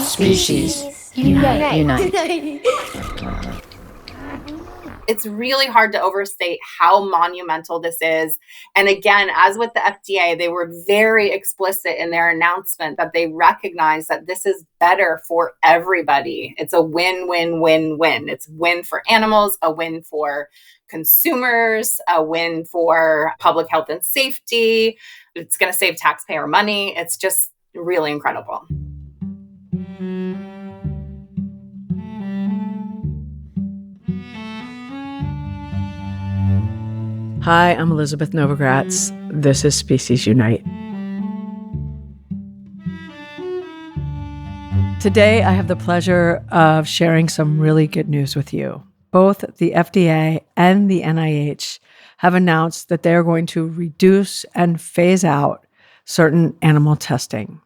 Species. Unite. It's really hard to overstate how monumental this is. And again, as with the FDA, they were very explicit in their announcement that they recognize that this is better for everybody. It's a win-win-win-win. It's win for animals, a win for consumers, a win for public health and safety. It's going to save taxpayer money. It's just really incredible. Hi, I'm Elizabeth Novogratz. This is Species Unite. Today, I have the pleasure of sharing some really good news with you. Both the FDA and the NIH have announced that they are going to reduce and phase out certain animal testing.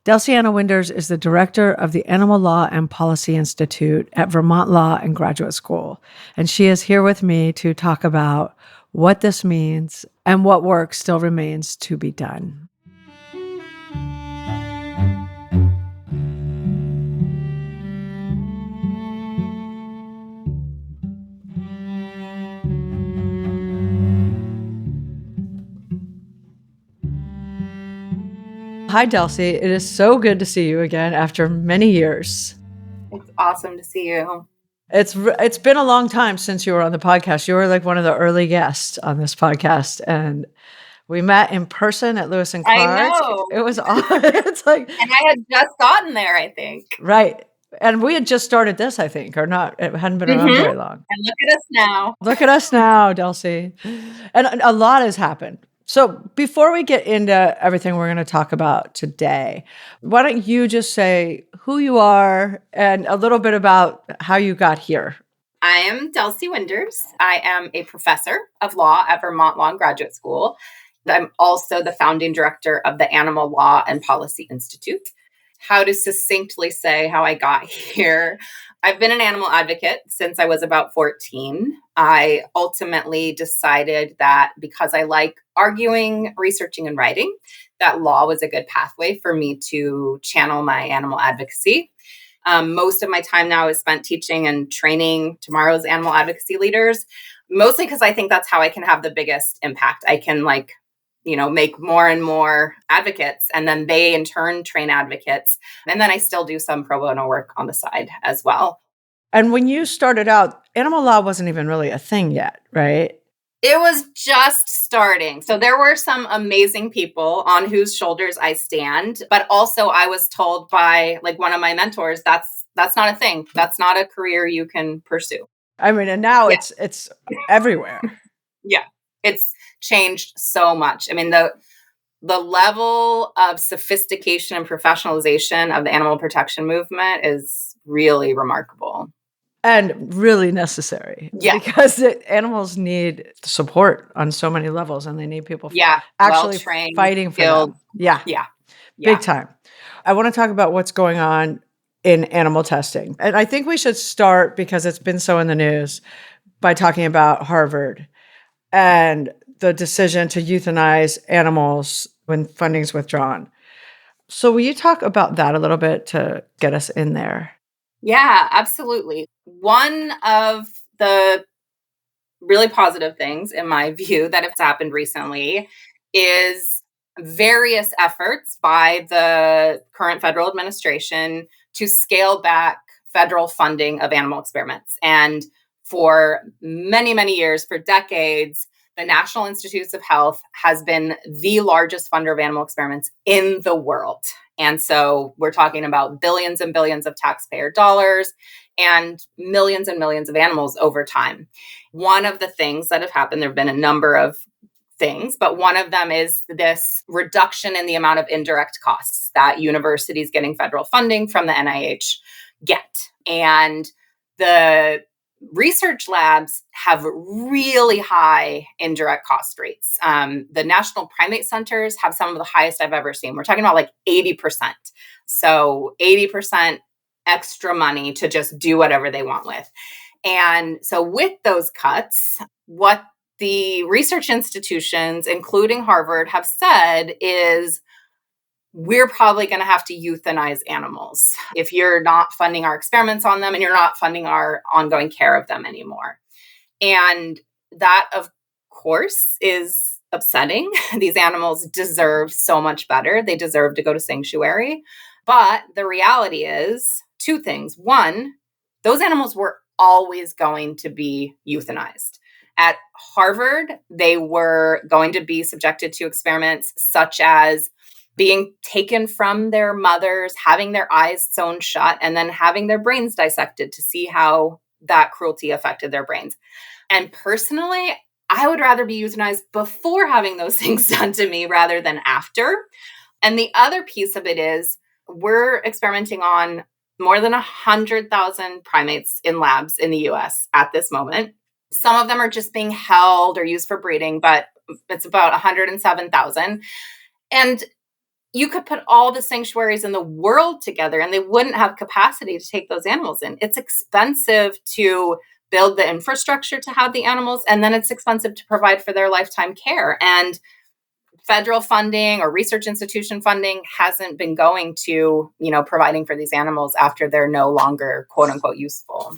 Delcianna Winders is the director of the Animal Law and Policy Institute at Vermont Law and Graduate School, and she is here with me to talk about what this means and what work still remains to be done. Hi, Delcy. It is so good to see you again after many years. It's awesome to see you. It's been a long time since you were on the podcast. You were like one of the early guests on this podcast, and we met in person at Lewis and Clark. I know. It was awesome. It's like, and I had just gotten there, I think. Right. And we had just started this, I think, or not. It hadn't been around very long. And look at us now. Look at us now, Delcy. And a lot has happened. So before we get into everything we're going to talk about today, why don't you just say who you are and a little bit about how you got here? I am Delcianna Winders. I am a professor of law at Vermont Law and Graduate School. I'm also the founding director of the Animal Law and Policy Institute. How to succinctly say how I got here. I've been an animal advocate since I was about 14. I ultimately decided that because I like arguing, researching, and writing, that law was a good pathway for me to channel my animal advocacy. Most of my time now is spent teaching and training tomorrow's animal advocacy leaders, mostly because I think that's how I can have the biggest impact. I can make more and more advocates, and then they in turn train advocates. And then I still do some pro bono work on the side as well. And when you started out, animal law wasn't even really a thing yet, right? It was just starting. So there were some amazing people on whose shoulders I stand, but also I was told by one of my mentors, that's not a thing. That's not a career you can pursue. I mean, and now it's everywhere. Yeah. It's changed so much. I mean, the level of sophistication and professionalization of the animal protection movement is really remarkable. And really necessary. Yeah. Because animals need support on so many levels, and they need people actually fighting for them. Yeah. Big time. I want to talk about what's going on in animal testing. And I think we should start, because it's been so in the news, by talking about Harvard and the decision to euthanize animals when funding's withdrawn. So will you talk about that a little bit to get us in there? Yeah, absolutely. One of the really positive things, in my view, that has happened recently is various efforts by the current federal administration to scale back federal funding of animal experiments. And for many, many years, for decades, the National Institutes of Health has been the largest funder of animal experiments in the world. And so we're talking about billions and billions of taxpayer dollars and millions of animals over time. One of the things that have happened, there have been a number of things, but one of them is this reduction in the amount of indirect costs that universities getting federal funding from the NIH get. And the research labs have really high indirect cost rates. The national primate centers have some of the highest I've ever seen. We're talking about 80%. So 80% extra money to just do whatever they want with. And so with those cuts, what the research institutions, including Harvard, have said is we're probably going to have to euthanize animals if you're not funding our experiments on them and you're not funding our ongoing care of them anymore. And that, of course, is upsetting. These animals deserve so much better. They deserve to go to sanctuary. But the reality is two things. One, those animals were always going to be euthanized. At Harvard, they were going to be subjected to experiments such as being taken from their mothers, having their eyes sewn shut, and then having their brains dissected to see how that cruelty affected their brains. And personally, I would rather be euthanized before having those things done to me rather than after. And the other piece of it is we're experimenting on more than 100,000 primates in labs in the US at this moment. Some of them are just being held or used for breeding, but it's about 107,000. And you could put all the sanctuaries in the world together and they wouldn't have capacity to take those animals in. It's expensive to build the infrastructure to have the animals, and then it's expensive to provide for their lifetime care. And federal funding or research institution funding hasn't been going to, providing for these animals after they're no longer quote unquote useful.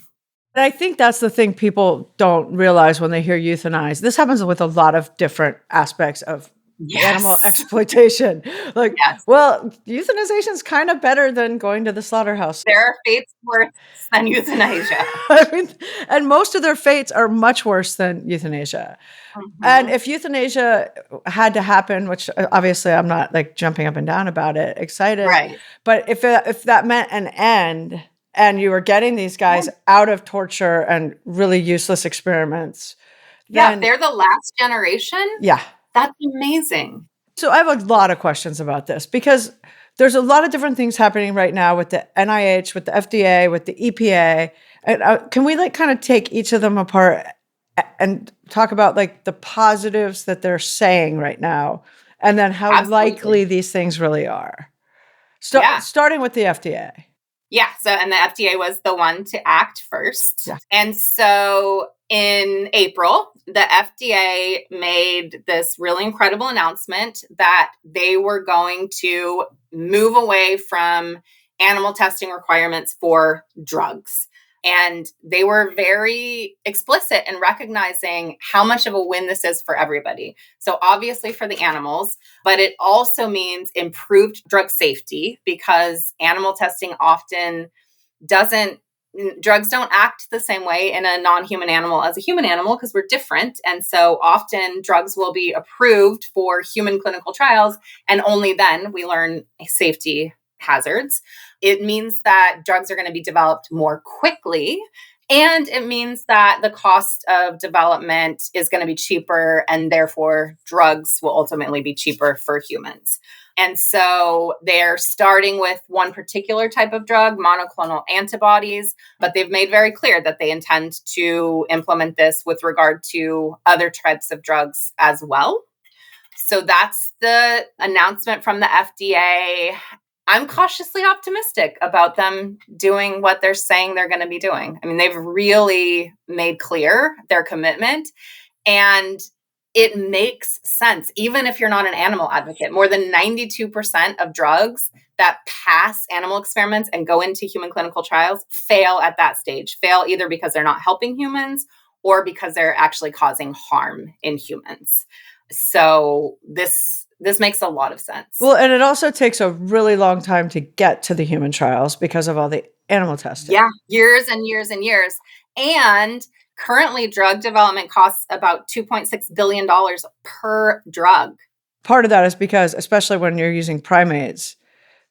And I think that's the thing people don't realize when they hear euthanize. This happens with a lot of different aspects of animal exploitation. Well, euthanization is kind of better than going to the slaughterhouse. There are fates worse than euthanasia. And most of their fates are much worse than euthanasia. Mm-hmm. And if euthanasia had to happen, which obviously I'm not like jumping up and down about it, excited. Right. But if that meant an end and you were getting these guys out of torture and really useless experiments. Then, they're the last generation. Yeah. That's amazing. So I have a lot of questions about this because there's a lot of different things happening right now with the NIH, with the FDA, with the EPA. And can we kind of take each of them apart and talk about the positives that they're saying right now and then how Absolutely. Likely these things really are? Starting with the FDA. Yeah. And the FDA was the one to act first. Yeah. And so in April, the FDA made this really incredible announcement that they were going to move away from animal testing requirements for drugs. And they were very explicit in recognizing how much of a win this is for everybody. So obviously for the animals, but it also means improved drug safety because animal testing often drugs don't act the same way in a non-human animal as a human animal because we're different. And so often drugs will be approved for human clinical trials, and only then we learn safety hazards. It means that drugs are going to be developed more quickly, and it means that the cost of development is going to be cheaper, and therefore drugs will ultimately be cheaper for humans. And so they're starting with one particular type of drug, monoclonal antibodies, but they've made very clear that they intend to implement this with regard to other types of drugs as well. So that's the announcement from the FDA. I'm cautiously optimistic about them doing what they're saying they're going to be doing. I mean, they've really made clear their commitment, and it makes sense. Even if you're not an animal advocate, more than 92% of drugs that pass animal experiments and go into human clinical trials fail at that stage, fail either because they're not helping humans or because they're actually causing harm in humans. So this makes a lot of sense. Well, and it also takes a really long time to get to the human trials because of all the animal testing. Yeah, years and years and years. And currently, drug development costs about $2.6 billion per drug. Part of that is because, especially when you're using primates,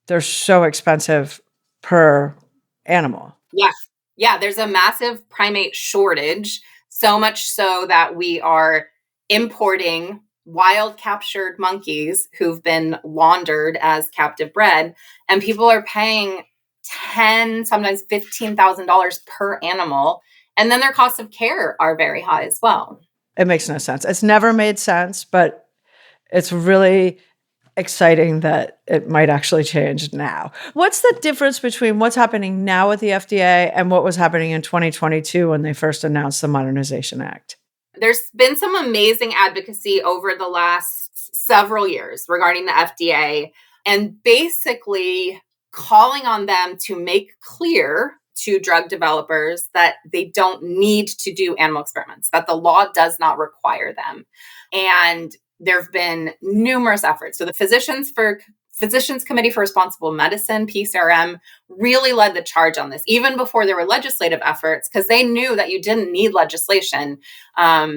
they're so expensive per animal. Yeah, there's a massive primate shortage, so much so that we are importing wild captured monkeys who've been laundered as captive bred, and people are paying $10,000, sometimes $15,000 per animal. And then their costs of care are very high as well. It makes no sense. It's never made sense, but it's really exciting that it might actually change now. What's the difference between what's happening now with the FDA and what was happening in 2022 when they first announced the Modernization Act? There's been some amazing advocacy over the last several years regarding the FDA and basically calling on them to make clear to drug developers that they don't need to do animal experiments, that the law does not require them. And there have been numerous efforts. So the Physicians Committee for Responsible Medicine, PCRM, really led the charge on this, even before there were legislative efforts, because they knew that you didn't need legislation.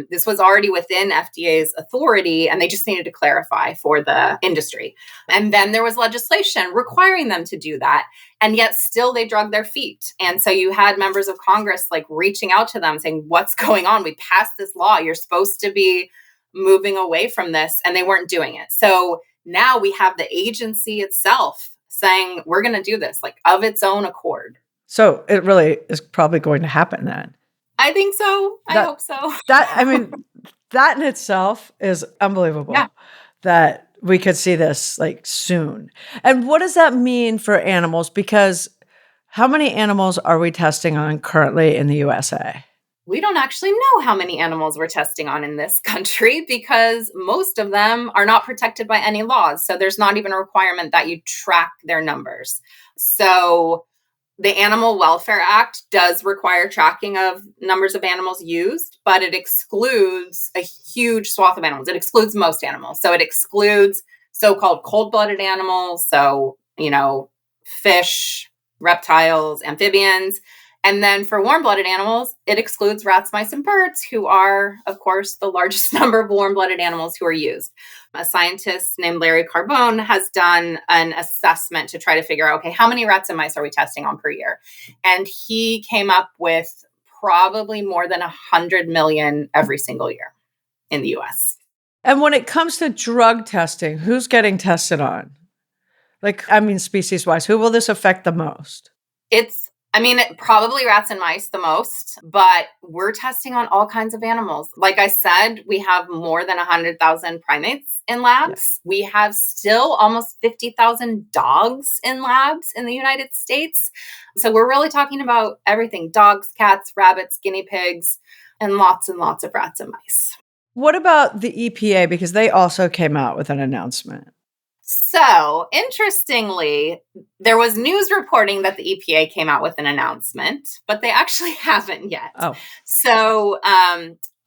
This was already within FDA's authority, and they just needed to clarify for the industry. And then there was legislation requiring them to do that. And yet still they drug their feet. And so you had members of Congress like reaching out to them saying, what's going on? We passed this law. You're supposed to be moving away from this. And they weren't doing it. So now we have the agency itself saying, we're going to do this, like of its own accord. So it really is probably going to happen then. I think so. I hope so. That in itself is unbelievable. Yeah. That we could see this like soon. And what does that mean for animals? Because how many animals are we testing on currently in the USA? We don't actually know how many animals we're testing on in this country because most of them are not protected by any laws. So there's not even a requirement that you track their numbers. So the Animal Welfare Act does require tracking of numbers of animals used, but it excludes a huge swath of animals. It excludes most animals. So it excludes so-called cold-blooded animals. So, fish, reptiles, amphibians. And then for warm-blooded animals, it excludes rats, mice, and birds, who are, of course, the largest number of warm-blooded animals who are used. A scientist named Larry Carbone has done an assessment to try to figure out, okay, how many rats and mice are we testing on per year? And he came up with probably more than 100 million every single year in the US. And when it comes to drug testing, who's getting tested on? Species-wise, who will this affect the most? Probably rats and mice the most, but we're testing on all kinds of animals. Like I said, we have more than 100,000 primates in labs. Yes. We have still almost 50,000 dogs in labs in the United States. So we're really talking about everything: dogs, cats, rabbits, guinea pigs, and lots of rats and mice. What about the EPA? Because they also came out with an announcement. So, interestingly, there was news reporting that the EPA came out with an announcement, but they actually haven't yet. Oh. So,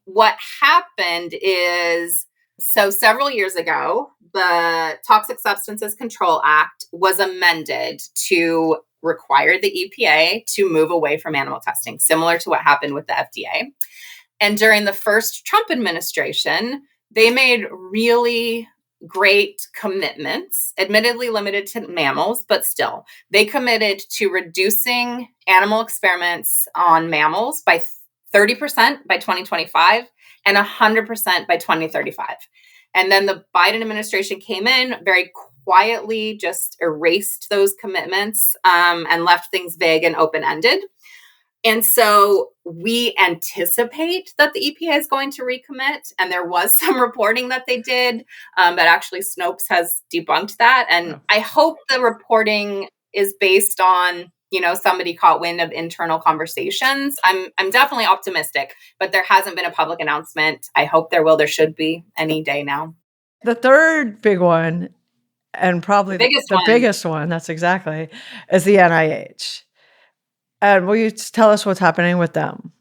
what happened is, several years ago, the Toxic Substances Control Act was amended to require the EPA to move away from animal testing, similar to what happened with the FDA. And during the first Trump administration, they made really great commitments, admittedly limited to mammals, but still, they committed to reducing animal experiments on mammals by 30% by 2025 and 100% by 2035. And then the Biden administration came in, very quietly just erased those commitments and left things vague and open-ended. And so we anticipate that the EPA is going to recommit, and there was some reporting that they did, but actually Snopes has debunked that. And I hope the reporting is based on, somebody caught wind of internal conversations. I'm definitely optimistic, but there hasn't been a public announcement. I hope there will. There should be any day now. The third big one, and probably the biggest one, that's exactly, is the NIH. And will you tell us what's happening with them?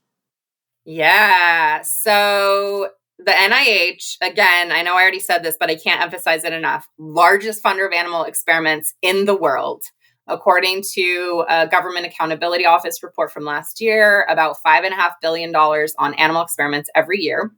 Yeah. So the NIH, again, I know I already said this, but I can't emphasize it enough. Largest funder of animal experiments in the world. According to a Government Accountability Office report from last year, about $5.5 billion on animal experiments every year.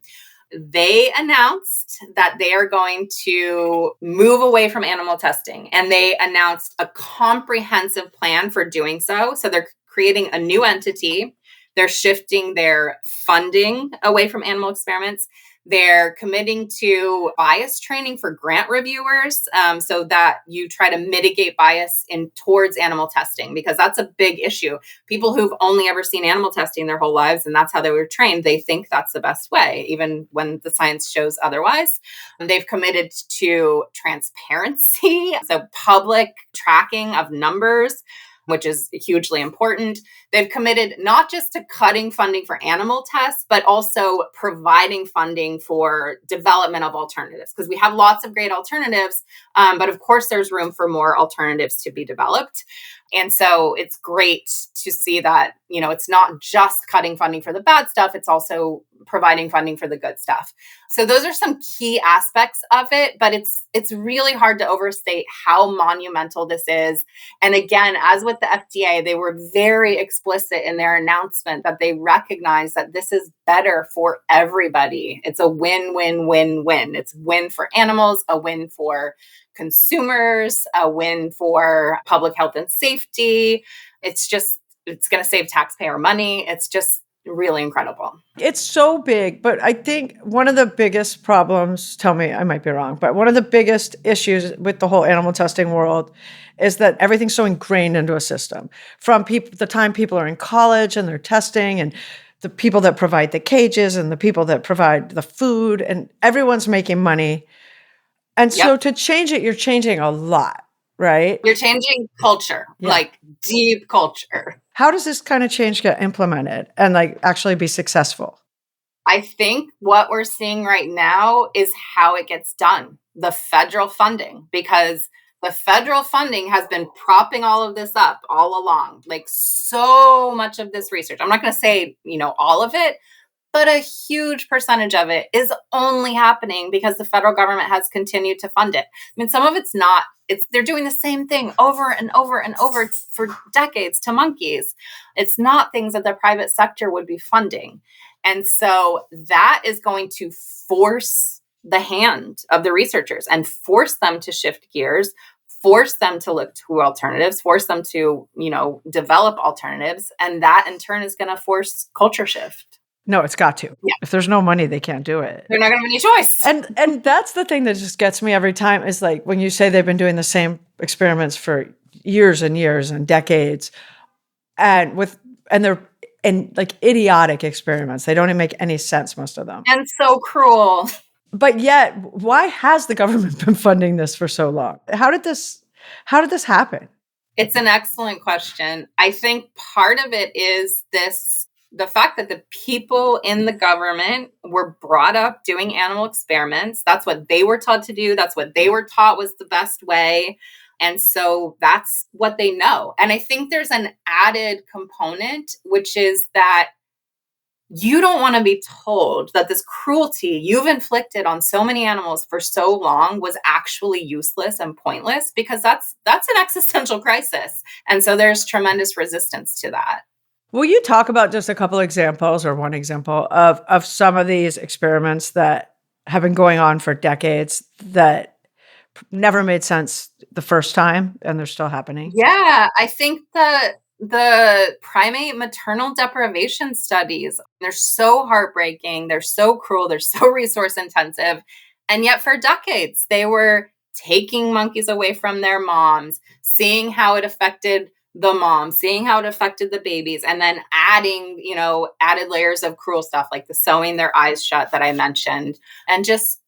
They announced that they are going to move away from animal testing, and they announced a comprehensive plan for doing so. So they're creating a new entity. They're shifting their funding away from animal experiments. They're committing to bias training for grant reviewers so that you try to mitigate bias towards animal testing, because that's a big issue. People who've only ever seen animal testing their whole lives, and that's how they were trained, they think that's the best way, even when the science shows otherwise. And they've committed to transparency, so public tracking of numbers. which is hugely important. They've committed not just to cutting funding for animal tests, but also providing funding for development of alternatives, because we have lots of great alternatives, but of course there's room for more alternatives to be developed. And so it's great to see that, it's not just cutting funding for the bad stuff, it's also providing funding for the good stuff. So those are some key aspects of it, but it's really hard to overstate how monumental this is. And again, as with the FDA, they were very explicit in their announcement that they recognize that this is better for everybody. It's a win-win-win-win. It's win for animals, a win for consumers, a win for public health and safety. It's going to save taxpayer money. It's just really incredible. It's so big, but I think one of the biggest problems, tell me I might be wrong, but one of the biggest issues with the whole animal testing world is that everything's so ingrained into a system. From the time people are in college and they're testing, and the people that provide the cages and the people that provide the food, and everyone's making money. And so to change it, you're changing a lot, right? You're changing culture, like deep culture. How does this kind of change get implemented and like actually be successful? I think what we're seeing right now is how it gets done, the federal funding, because the federal funding has been propping all of this up all along. Like so much of this research, I'm not going to say, all of it, but a huge percentage of it is only happening because the federal government has continued to fund it. I mean, some of it's not. They're doing the same thing over and over and over for decades to monkeys. It's not things that the private sector would be funding. And so that is going to force the hand of the researchers and force them to shift gears, force them to look to alternatives, force them to, develop alternatives. And that in turn is going to force culture shift. No, it's got to. Yeah. If there's no money, they can't do it. They're not going to have any choice. And that's the thing that just gets me every time is like when you say they've been doing the same experiments for years and years and decades, and they're in like idiotic experiments. They don't even make any sense, most of them. And so cruel. But yet, why has the government been funding this for so long? How did this happen? It's an excellent question. I think part of it is the fact that the people in the government were brought up doing animal experiments. That's what they were taught to do. That's what they were taught was the best way. And so that's what they know. And I think there's an added component, which is that you don't want to be told that this cruelty you've inflicted on so many animals for so long was actually useless and pointless, because that's an existential crisis. And so there's tremendous resistance to that. Will you talk about just a couple examples or one example of some of these experiments that have been going on for decades that never made sense the first time and they're still happening? Yeah, I think the primate maternal deprivation studies, they're so heartbreaking, they're so cruel, they're so resource intensive. And yet for decades, they were taking monkeys away from their moms, seeing how it affected the mom, seeing how it affected the babies, and then adding, added layers of cruel stuff like the sewing their eyes shut that I mentioned. And just,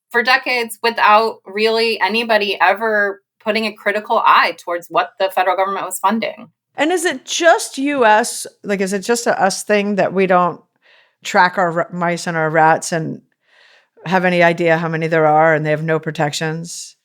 for decades without really anybody ever putting a critical eye towards what the federal government was funding. And is it just US? Like, is it just a us thing that we don't track our mice and our rats and have any idea how many there are and they have no protections?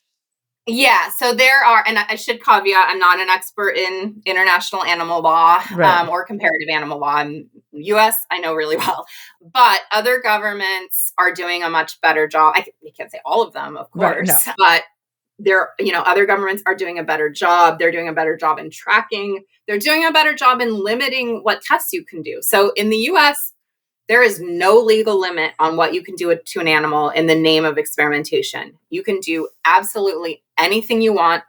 Yeah, so there are, and I should caveat, I'm not an expert in international animal law or comparative animal law. In the US, I know really well, but other governments are doing a much better job. You can't say all of them, of course, but other governments are doing a better job. They're doing a better job in tracking. They're doing a better job in limiting what tests you can do. So in the US, there is no legal limit on what you can do to an animal in the name of experimentation. You can do absolutely anything you want,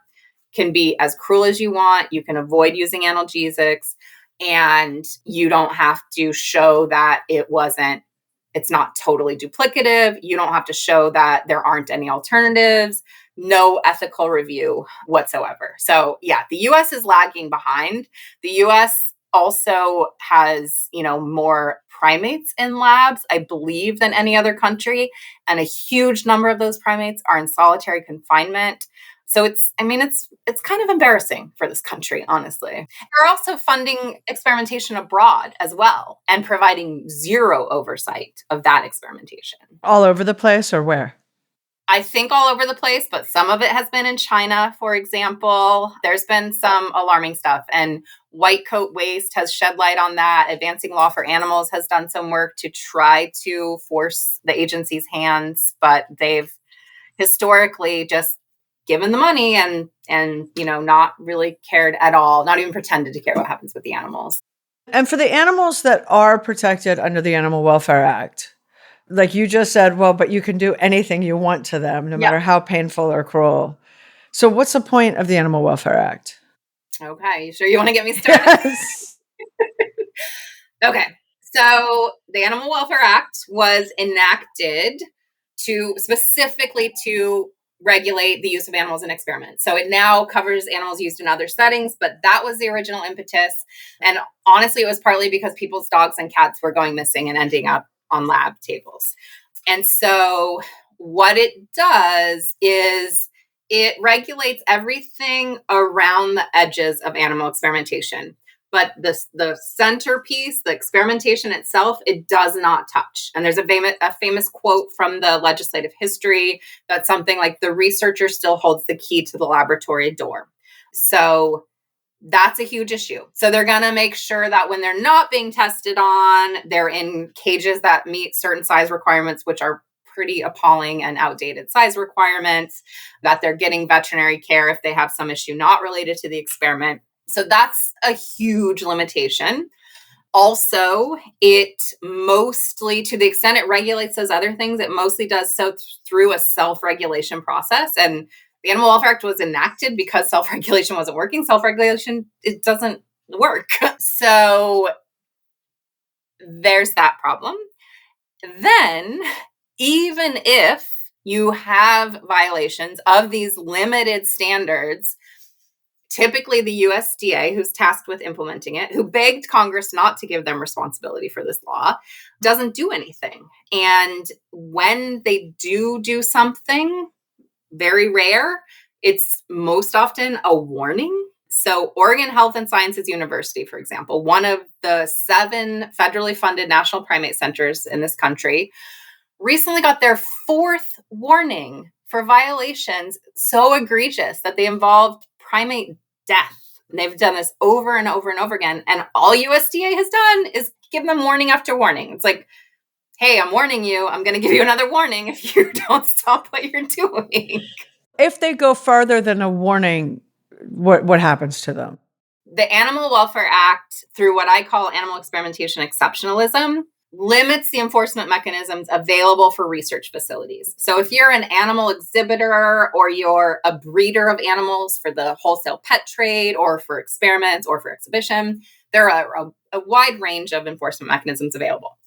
can be as cruel as you want. You can avoid using analgesics, and you don't have to show that it's not totally duplicative. You don't have to show that there aren't any alternatives, no ethical review whatsoever. So yeah, the US is lagging behind. The US also has, more primates in labs, I believe, than any other country. And a huge number of those primates are in solitary confinement. So it's kind of embarrassing for this country, honestly. They're also funding experimentation abroad as well and providing zero oversight of that experimentation. All over the place, or where? I think all over the place, but some of it has been in China, for example. There's been some alarming stuff, and White Coat Waste has shed light on that. Advancing Law for Animals has done some work to try to force the agency's hands, but they've historically just given the money and not really cared at all, not even pretended to care what happens with the animals. And for the animals that are protected under the Animal Welfare Act, like you just said, well, but you can do anything you want to them, no matter how painful or cruel. So what's the point of the Animal Welfare Act? Okay, you sure you want to get me started? Yes. Okay, so the Animal Welfare Act was enacted specifically to regulate the use of animals in experiments. So it now covers animals used in other settings, but that was the original impetus. And honestly, it was partly because people's dogs and cats were going missing and ending up on lab tables. And so what it does is it regulates everything around the edges of animal experimentation. But the centerpiece, the experimentation itself, it does not touch. And there's a famous quote from the legislative history that's something like, the researcher still holds the key to the laboratory door. So that's a huge issue. So they're going to make sure that when they're not being tested on, they're in cages that meet certain size requirements, which are pretty appalling and outdated size requirements, that they're getting veterinary care if they have some issue not related to the experiment. So that's a huge limitation. Also, it mostly, to the extent it regulates those other things, it mostly does so through a self-regulation process. And the Animal Welfare Act was enacted because self-regulation wasn't working. Self-regulation, it doesn't work. So there's that problem. Then, even if you have violations of these limited standards, typically the USDA, who's tasked with implementing it, who begged Congress not to give them responsibility for this law, doesn't do anything. And when they do something, very rare, it's most often a warning. So Oregon Health and Sciences University, for example, one of the 7 federally funded national primate centers in this country, recently got their 4th warning for violations so egregious that they involved primate death. And they've done this over and over and over again. And all USDA has done is give them warning after warning. It's like, hey, I'm warning you. I'm going to give you another warning if you don't stop what you're doing. If they go farther than a warning, what happens to them? The Animal Welfare Act, through what I call animal experimentation exceptionalism, limits the enforcement mechanisms available for research facilities. So if you're an animal exhibitor or you're a breeder of animals for the wholesale pet trade or for experiments or for exhibition, there are a wide range of enforcement mechanisms available.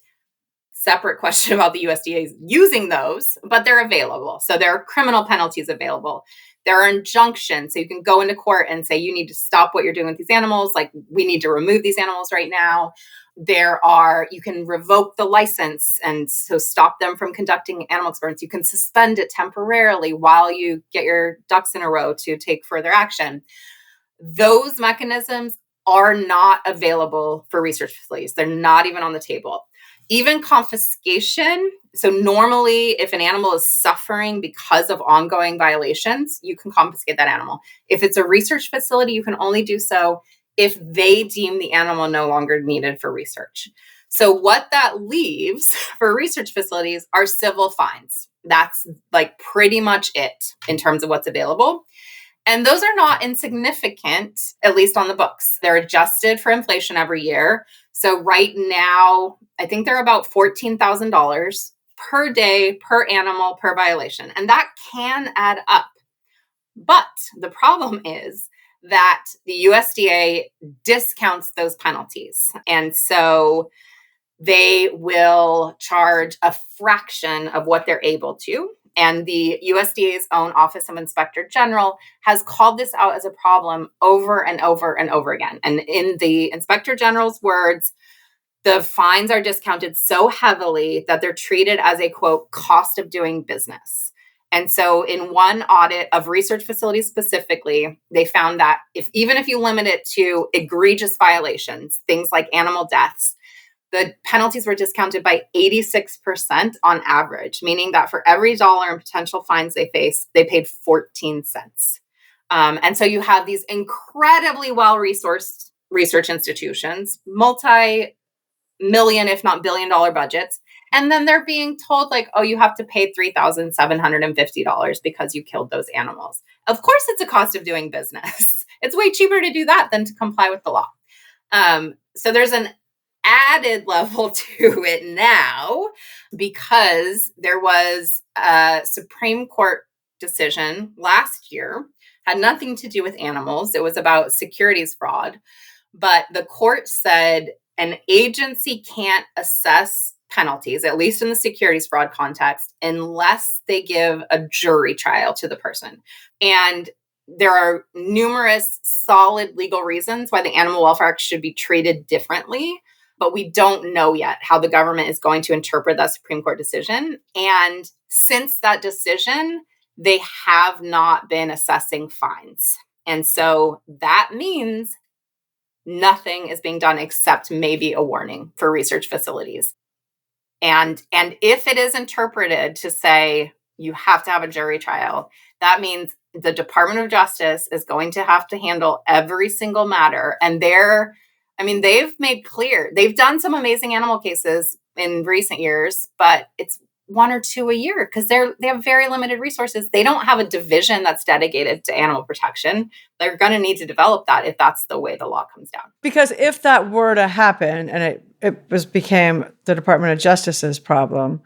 Separate question about the USDA using those, but they're available. So there are criminal penalties available. There are injunctions. So you can go into court and say, you need to stop what you're doing with these animals. Like, we need to remove these animals right now. You can revoke the license and so stop them from conducting animal experiments. You can suspend it temporarily while you get your ducks in a row to take further action. Those mechanisms are not available for research facilities. They're not even on the table. Even confiscation. So normally, if an animal is suffering because of ongoing violations, you can confiscate that animal. If it's a research facility, you can only do so if they deem the animal no longer needed for research. So what that leaves for research facilities are civil fines. That's like pretty much it in terms of what's available. And those are not insignificant, at least on the books. They're adjusted for inflation every year. So right now, I think they're about $14,000 per day, per animal, per violation. And that can add up. But the problem is that the USDA discounts those penalties. And so they will charge a fraction of what they're able to. And the USDA's own Office of Inspector General has called this out as a problem over and over and over again. And in the Inspector General's words, the fines are discounted so heavily that they're treated as a, quote, cost of doing business. And so in one audit of research facilities specifically, they found that even if you limit it to egregious violations, things like animal deaths, the penalties were discounted by 86% on average, meaning that for every dollar in potential fines they faced, they paid 14 cents. And so you have these incredibly well-resourced research institutions, multi-million, if not billion-dollar budgets. And then they're being told, like, oh, you have to pay $3,750 because you killed those animals. Of course, it's a cost of doing business. It's way cheaper to do that than to comply with the law. So there's an added level to it now because there was a Supreme Court decision last year, had nothing to do with animals. It was about securities fraud. But the court said an agency can't assess penalties, at least in the securities fraud context, unless they give a jury trial to the person. And there are numerous solid legal reasons why the Animal Welfare Act should be treated differently, but we don't know yet how the government is going to interpret that Supreme Court decision. And since that decision, they have not been assessing fines. And so that means nothing is being done except maybe a warning for research facilities. And if it is interpreted to say you have to have a jury trial, that means the Department of Justice is going to have to handle every single matter. And they've made clear, they've done some amazing animal cases in recent years, but it's 1 or 2 a year because they have very limited resources. They don't have a division that's dedicated to animal protection. They're going to need to develop that if that's the way the law comes down. Because if that were to happen and it became the Department of Justice's problem,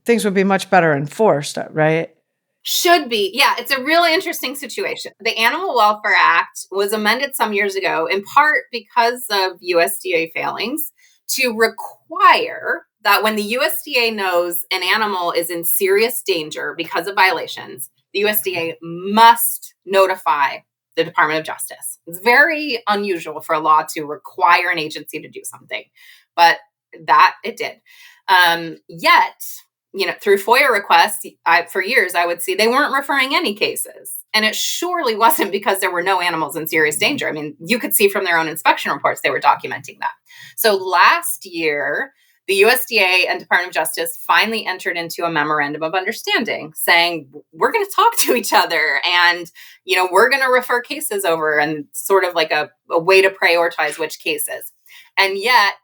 things would be much better enforced, right? Should be. Yeah, it's a really interesting situation. The Animal Welfare Act was amended some years ago, in part because of USDA failings, to require that when the USDA knows an animal is in serious danger because of violations, the USDA must notify the Department of Justice. It's very unusual for a law to require an agency to do something, but that it did. Yet, through FOIA requests, for years, I would see they weren't referring any cases. And it surely wasn't because there were no animals in serious danger. I mean, you could see from their own inspection reports, they were documenting that. So last year, the USDA and Department of Justice finally entered into a memorandum of understanding saying, we're going to talk to each other and, we're going to refer cases over and sort of like a way to prioritize which cases. And yet,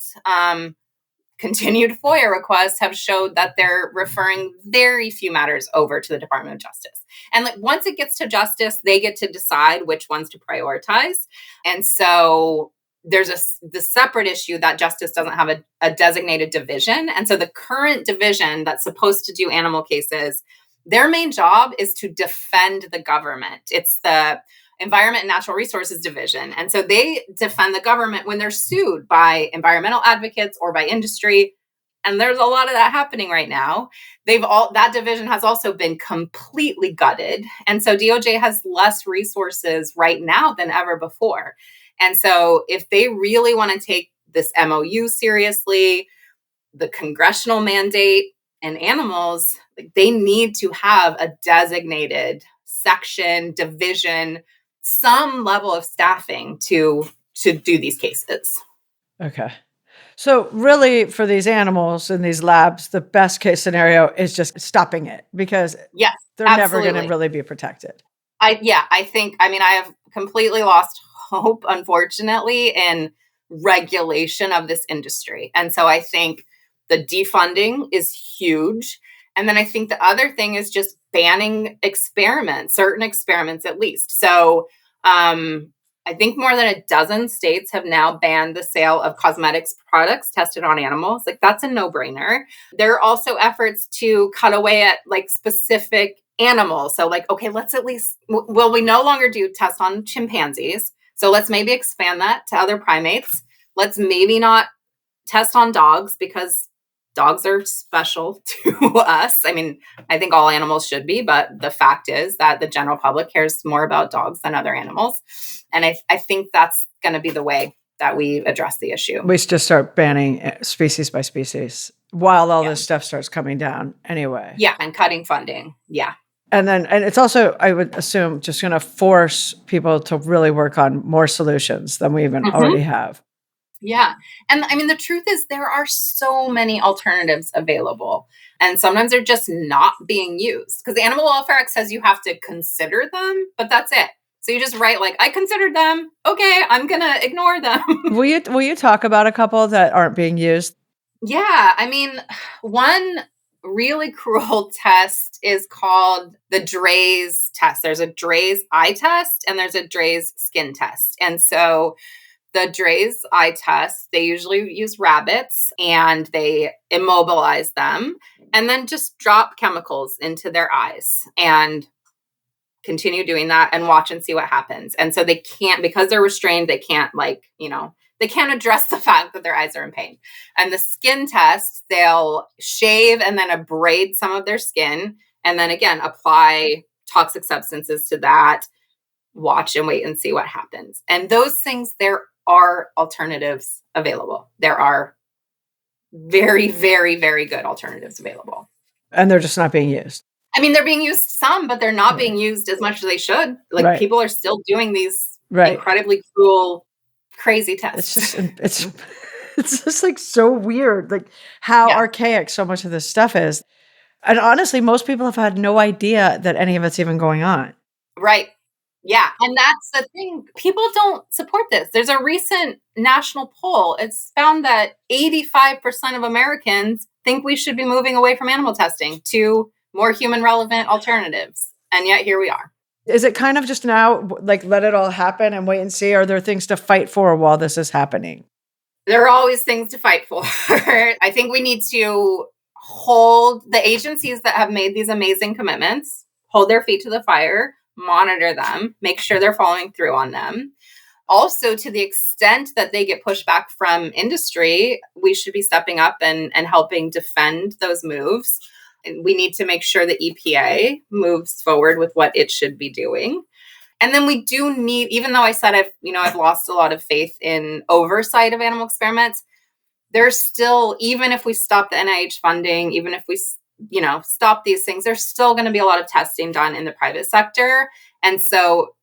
continued FOIA requests have showed that they're referring very few matters over to the Department of Justice. And once it gets to justice, they get to decide which ones to prioritize. And so there's the separate issue that justice doesn't have a designated division. And so the current division that's supposed to do animal cases, their main job is to defend the government. It's the Environment and Natural Resources Division. And so they defend the government when they're sued by environmental advocates or by industry. And there's a lot of that happening right now. That division has also been completely gutted. And so DOJ has less resources right now than ever before. And so if they really want to take this MOU seriously, the congressional mandate and animals, they need to have a designated section, division, some level of staffing to do these cases. Okay. So really for these animals in these labs, the best case scenario is just stopping it because yes, they're absolutely never going to really be protected. I have completely lost hope, unfortunately, in regulation of this industry. And so I think the defunding is huge. And then I think the other thing is just banning certain experiments at least. So I think more than a dozen states have now banned the sale of cosmetics products tested on animals. That's a no-brainer. There are also efforts to cut away at specific animals. So let's at least, we no longer do tests on chimpanzees. So let's maybe expand that to other primates. Let's maybe not test on dogs because dogs are special to us. I mean, I think all animals should be, but the fact is that the general public cares more about dogs than other animals. And I think that's going to be the way that we address the issue. We should just start banning species by species while all this stuff starts coming down anyway. Yeah, and cutting funding. Yeah. And it's also, I would assume, just going to force people to really work on more solutions than we even already have. Yeah. And I mean, the truth is there are so many alternatives available. And sometimes they're just not being used because the Animal Welfare Act says you have to consider them, but that's it. So you just write like, I considered them. Okay, I'm going to ignore them. Will you talk about a couple that aren't being used? Yeah. I mean, one really cruel test is called the Dray's test. There's a Dray's eye test and there's a Dray's skin test. And so the Dray's eye test, they usually use rabbits and they immobilize them and then just drop chemicals into their eyes and continue doing that and watch and see what happens. And so they can't, because they're restrained, they can't they can't address the fact that their eyes are in pain. And the skin test, they'll shave and then abrade some of their skin and then again apply toxic substances to that, watch and wait and see what happens. And those things, there are alternatives available. There are very, very, very good alternatives available. And they're just not being used. I mean, they're being used some, but they're not being used as much as they should. Like people are still doing these incredibly cruel, crazy tests. It's just like so weird, like how archaic so much of this stuff is. And honestly, most people have had no idea that any of it's even going on. Right. Yeah. And that's the thing. People don't support this. There's a recent national poll. It's found that 85% of Americans think we should be moving away from animal testing to more human relevant alternatives. And yet here we are. Is it kind of just now, like, let it all happen and wait and see? Are there things to fight for while this is happening? There are always things to fight for. I think we need to hold the agencies that have made these amazing commitments, hold their feet to the fire, monitor them, make sure they're following through on them. Also, to the extent that they get pushback from industry, we should be stepping up and helping defend those moves. And we need to make sure the EPA moves forward with what it should be doing. And then we do need, even though I said I've lost a lot of faith in oversight of animal experiments, there's still, even if we stop the NIH funding, even if we stop these things, there's still going to be a lot of testing done in the private sector. And so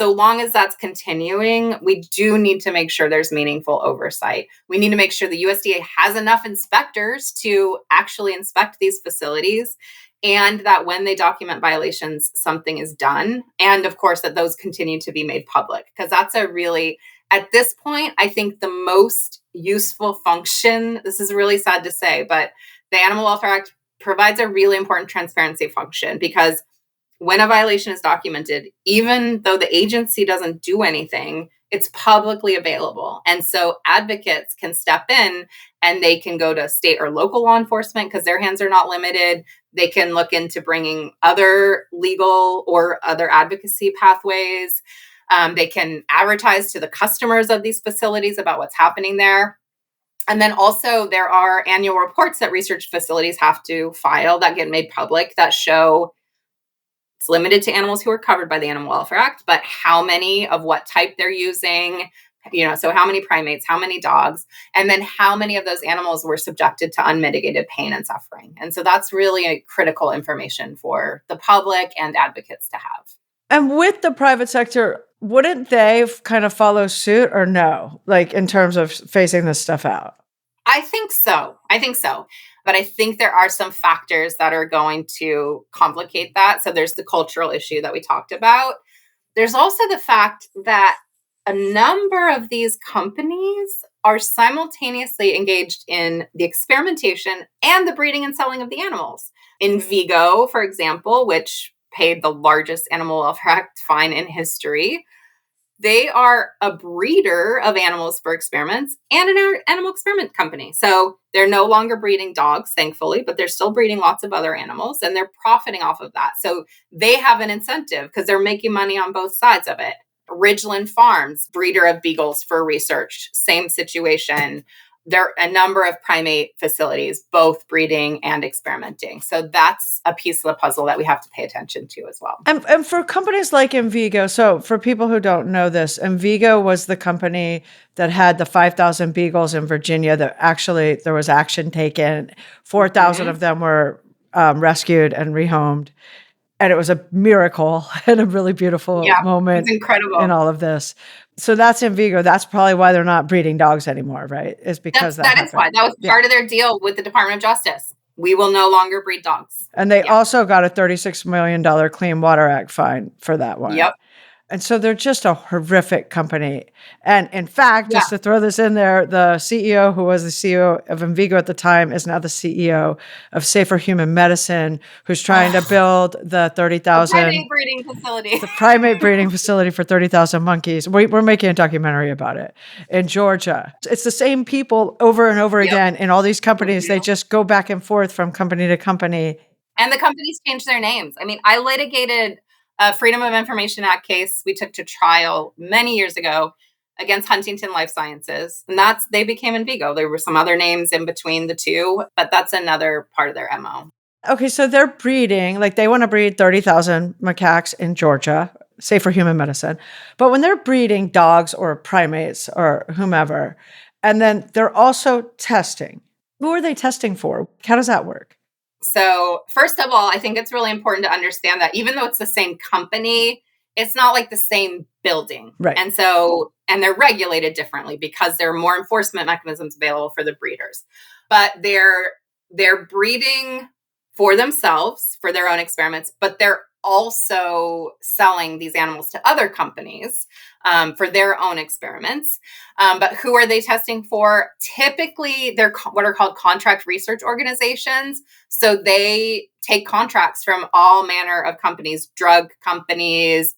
long as that's continuing, we do need to make sure there's meaningful oversight. We need to make sure the USDA has enough inspectors to actually inspect these facilities, and that when they document violations, something is done. And of course, that those continue to be made public, because that's at this point, I think the most useful function, this is really sad to say, but the Animal Welfare Act provides a really important transparency function, because when a violation is documented, even though the agency doesn't do anything, it's publicly available. And so advocates can step in and they can go to state or local law enforcement because their hands are not limited. They can look into bringing other legal or other advocacy pathways. They can advertise to the customers of these facilities about what's happening there. And then also there are annual reports that research facilities have to file that get made public that show it's limited to animals who are covered by the Animal Welfare Act, but how many of what type they're using, so how many primates, how many dogs, and then how many of those animals were subjected to unmitigated pain and suffering. And so that's really a critical information for the public and advocates to have. And with the private sector, wouldn't they kind of follow suit or no, like in terms of phasing this stuff out? I think so. But I think there are some factors that are going to complicate that. So there's the cultural issue that we talked about. There's also the fact that a number of these companies are simultaneously engaged in the experimentation and the breeding and selling of the animals. Envigo, for example, which paid the largest Animal Welfare Act fine in history, they are a breeder of animals for experiments and an animal experiment company. So they're no longer breeding dogs, thankfully, but they're still breeding lots of other animals and they're profiting off of that. So they have an incentive because they're making money on both sides of it. Ridgeland Farms, breeder of beagles for research, same situation. There are a number of primate facilities, both breeding and experimenting. So that's a piece of the puzzle that we have to pay attention to as well. And for companies like Envigo, so for people who don't know this, Envigo was the company that had the 5,000 beagles in Virginia that actually there was action taken. 4,000 of them were rescued and rehomed. And it was a miracle and a really beautiful moment it's incredible in all of this. So that's in vigo. That's probably why they're not breeding dogs anymore, right? Is because that is why. That was part of their deal with the Department of Justice. We will no longer breed dogs. And they also got a $36 million Clean Water Act fine for that one. Yep. And so they're just a horrific company. And in fact, just to throw this in there, the CEO who was the CEO of Envigo at the time is now the CEO of Safer Human Medicine, who's trying to build the 30,000 primate breeding facility. The primate breeding facility for 30,000 monkeys. We're making a documentary about it in Georgia. It's the same people over and over again in all these companies. They just go back and forth from company to company. And the companies change their names. I mean, I litigated a Freedom of Information Act case we took to trial many years ago against Huntington Life Sciences. And they became Envigo. There were some other names in between the two, but that's another part of their MO. Okay, so they're breeding, like they want to breed 30,000 macaques in Georgia, Safer Human Medicine. But when they're breeding dogs or primates or whomever, and then they're also testing, who are they testing for? How does that work? So first of all, I think it's really important to understand that even though it's the same company, it's not like the same building. Right. And they're regulated differently because there are more enforcement mechanisms available for the breeders. But they're breeding for themselves, for their own experiments, but they're also selling these animals to other companies for their own experiments. But who are they testing for? Typically, they're what are called contract research organizations. So they take contracts from all manner of companies, drug companies,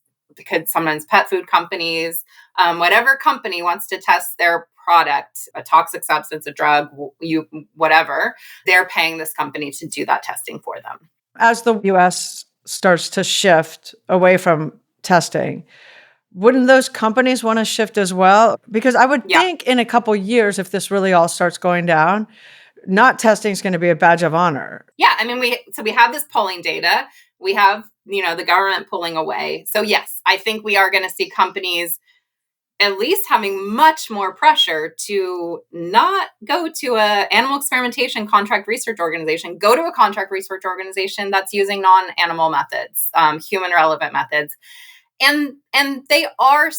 sometimes pet food companies, whatever company wants to test their product, a toxic substance, a drug, whatever, they're paying this company to do that testing for them. As the U.S. starts to shift away from testing, wouldn't those companies want to shift as well? Because I would think in a couple of years, if this really all starts going down, not testing is going to be a badge of honor. Yeah, I mean, we have this polling data. We have, the government pulling away. So yes, I think we are going to see companies at least having much more pressure to not go to a animal experimentation contract research organization, go to a contract research organization that's using non-animal methods, human relevant methods. And there are,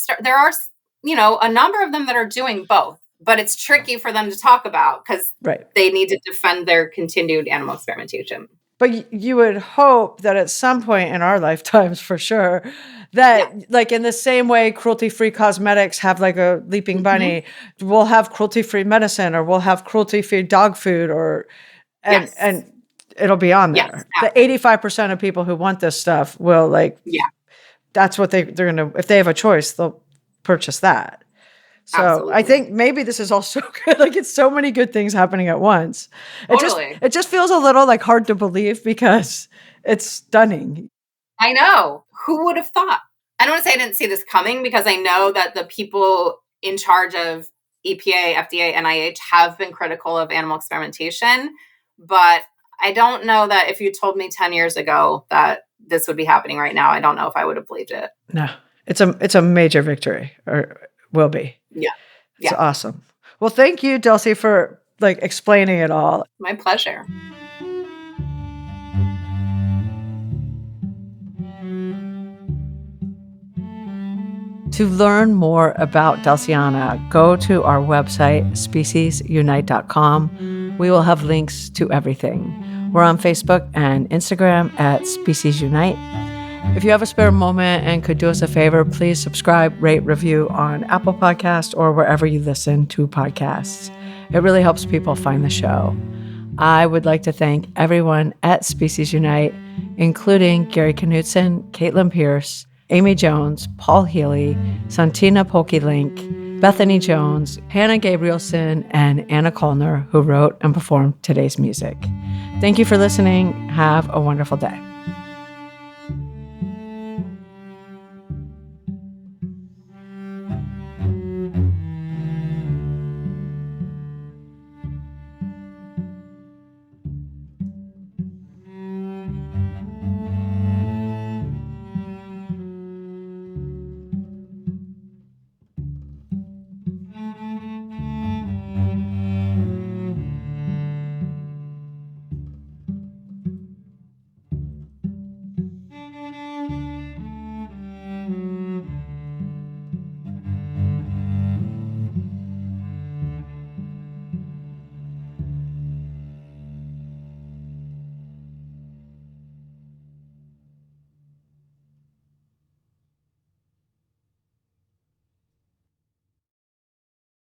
a number of them that are doing both, but it's tricky for them to talk about because they need to defend their continued animal experimentation. But you would hope that at some point in our lifetimes, for sure, that like in the same way cruelty-free cosmetics have like a leaping bunny, we'll have cruelty-free medicine or we'll have cruelty-free dog food and it'll be on there. The 85% of people who want this stuff will that's what they're going to, if they have a choice, they'll purchase that. So absolutely. I think maybe this is all so good. Like it's so many good things happening at once. It just feels a little like hard to believe because it's stunning. I know. Who would have thought? I don't want to say I didn't see this coming because I know that the people in charge of EPA, FDA, NIH have been critical of animal experimentation. But I don't know that if you told me 10 years ago that this would be happening right now, I don't know if I would have believed it. No, it's a major victory, or will be. Yeah. It's awesome. Well, thank you, Delcy, for explaining it all. My pleasure. To learn more about Delcianna, go to our website, speciesunite.com. We will have links to everything. We're on Facebook and Instagram at Species Unite. If you have a spare moment and could do us a favor, please subscribe, rate, review on Apple Podcasts or wherever you listen to podcasts. It really helps people find the show. I would like to thank everyone at Species Unite, including Gary Knutson, Caitlin Pierce, Amy Jones, Paul Healy, Santina Polky-Link, Bethany Jones, Hannah Gabrielson, and Anna Kolner, who wrote and performed today's music. Thank you for listening. Have a wonderful day.